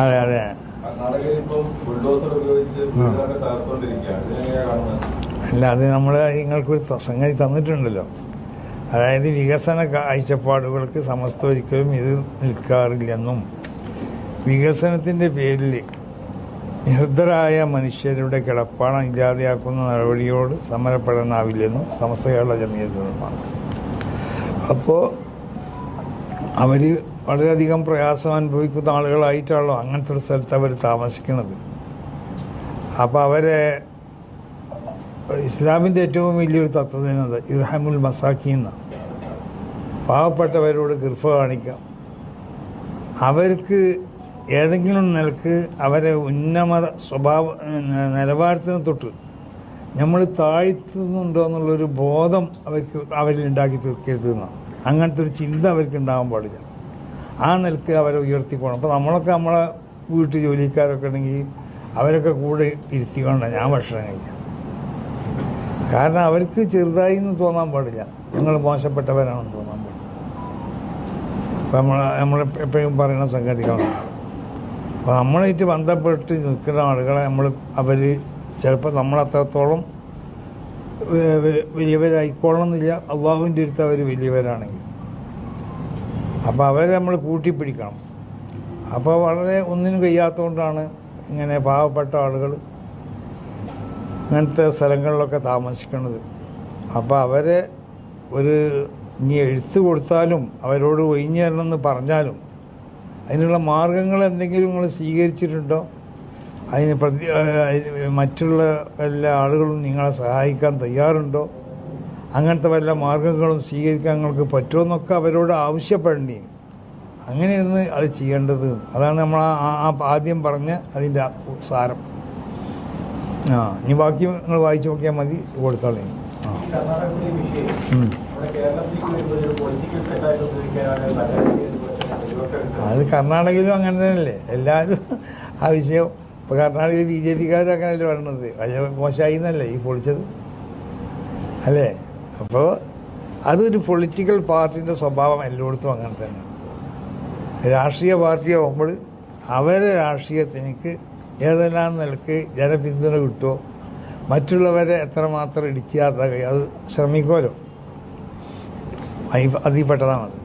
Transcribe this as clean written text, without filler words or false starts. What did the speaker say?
അതെ അതെ. അല്ല, അത് നമ്മൾ നിങ്ങൾക്കൊരു സംഗതി തന്നിട്ടുണ്ടല്ലോ. അതായത് വികസന കാഴ്ചപ്പാടുകൾക്ക് സമസ്ത ഒരിക്കലും ഇത് നിൽക്കാറില്ലെന്നും വികസനത്തിൻ്റെ പേരിൽ നിഹതരായ മനുഷ്യരുടെ കിടപ്പാടം ഇല്ലാതെയാക്കുന്ന നടപടിയോട് സമരപ്പെടാനാവില്ലെന്നും സമസ്ത കേരള ജമിയത്തുൽ ഉലമ. അപ്പോൾ അവർ വളരെയധികം പ്രയാസം അനുഭവിക്കുന്ന ആളുകളായിട്ടാണല്ലോ അങ്ങനത്തെ ഒരു സ്ഥലത്ത് അവർ താമസിക്കുന്നത്. അപ്പോൾ അവരെ ഇസ്ലാമിൻ്റെ ഏറ്റവും വലിയൊരു തത്വം ഇർഹമുൽ മസാക്കീൻ, പാവപ്പെട്ടവരോട് കൃപ കാണിക്കാം. അവർക്ക് ഏതെങ്കിലും നിലക്ക് അവരെ ഉന്നമത നിലവാരത്തിന് തൊട്ട് നമ്മൾ താഴ്ത്തുന്നുണ്ടോ എന്നുള്ളൊരു ബോധം അവരിൽ ഉണ്ടാക്കി തീർക്കരുതെന്നാണ്. അങ്ങനത്തെ ഒരു ചിന്ത അവർക്ക് ഉണ്ടാകാൻ പാടില്ല. ആ നിലക്ക് അവരെ ഉയർത്തിക്കോണം. അപ്പോൾ നമ്മളൊക്കെ നമ്മളെ വീട്ടു ജോലിക്കാരൊക്കെ ഉണ്ടെങ്കിൽ അവരൊക്കെ കൂടെ ഇരുത്തിക്കൊണ്ടാണ് ഞാൻ ഭക്ഷണം കഴിക്കാം. കാരണം അവർക്ക് ചെറുതായി എന്ന് തോന്നാൻ പാടില്ല, ഞങ്ങൾ മോശപ്പെട്ടവരാണെന്ന് തോന്നാൻ പാടില്ല. അപ്പം നമ്മൾ എപ്പോഴും പറയുന്ന സംഗതികളാണ്. അപ്പോൾ നമ്മളായിട്ട് ബന്ധപ്പെട്ട് നിൽക്കുന്ന ആളുകളെ അവർ ചിലപ്പോൾ നമ്മളത്രത്തോളം വലിയവരായിക്കൊള്ളണമെന്നില്ല. അള്ളാഹുവിൻ്റെ അടുത്ത് അവർ വലിയവരാണെങ്കിൽ അപ്പോൾ അവരെ നമ്മൾ കൂട്ടിപ്പിടിക്കണം. അപ്പോൾ വളരെ ഒന്നിനും കഴിയാത്തതുകൊണ്ടാണ് ഇങ്ങനെ പാവപ്പെട്ട ആളുകൾ അങ്ങനത്തെ സ്ഥലങ്ങളിലൊക്കെ താമസിക്കുന്നത്. അപ്പോൾ അവരെ ഇനി എഴുത്ത് കൊടുത്താലും അവരോട് ഒഴിഞ്ഞു തരണമെന്ന് പറഞ്ഞാലും അതിനുള്ള മാർഗങ്ങൾ എന്തെങ്കിലും നിങ്ങൾ സ്വീകരിച്ചിട്ടുണ്ടോ? അതിന് മറ്റുള്ള എല്ലാ ആളുകളും നിങ്ങളെ സഹായിക്കാൻ തയ്യാറുണ്ടോ? അങ്ങനത്തെ വല്ല മാർഗങ്ങളും സ്വീകരിക്കാൻ നിങ്ങൾക്ക് പറ്റുമെന്നൊക്കെ അവരോട് ആവശ്യപ്പെടേണ്ടി. അങ്ങനെയാണ് അത് ചെയ്യേണ്ടത്. അതാണ് നമ്മൾ ആദ്യം പറഞ്ഞ അതിൻ്റെ സാരം. ഇനി ബാക്കി നിങ്ങൾ വായിച്ചു നോക്കിയാൽ മതി, കൊടുത്തോളേ. അത് കർണാടകയിലും അങ്ങനെ തന്നെയല്ലേ എല്ലാവരും ആ വിഷയം. ഇപ്പോൾ കർണാടകയിൽ BJP-ക്കാരും അങ്ങനെയല്ലേ പറയുന്നത്. വലിയ മോശമായി എന്നല്ലേ ഈ പൊളിച്ചത്, അല്ലേ? അപ്പോൾ അതൊരു പൊളിറ്റിക്കൽ പാർട്ടിൻ്റെ സ്വഭാവം എല്ലായിടത്തും അങ്ങനെ തന്നെ. രാഷ്ട്രീയ പാർട്ടിയാകുമ്പോൾ അവരെ രാഷ്ട്രീയത്തിനക്ക് ഏതെല്ലാം നിലക്ക് ജനപിന്തുണ കിട്ടുമോ, മറ്റുള്ളവരെ എത്രമാത്രം ഇടിച്ചാൽ അത് ശ്രമിക്കുമല്ലോ, അതിൽ പെട്ടതാണത്.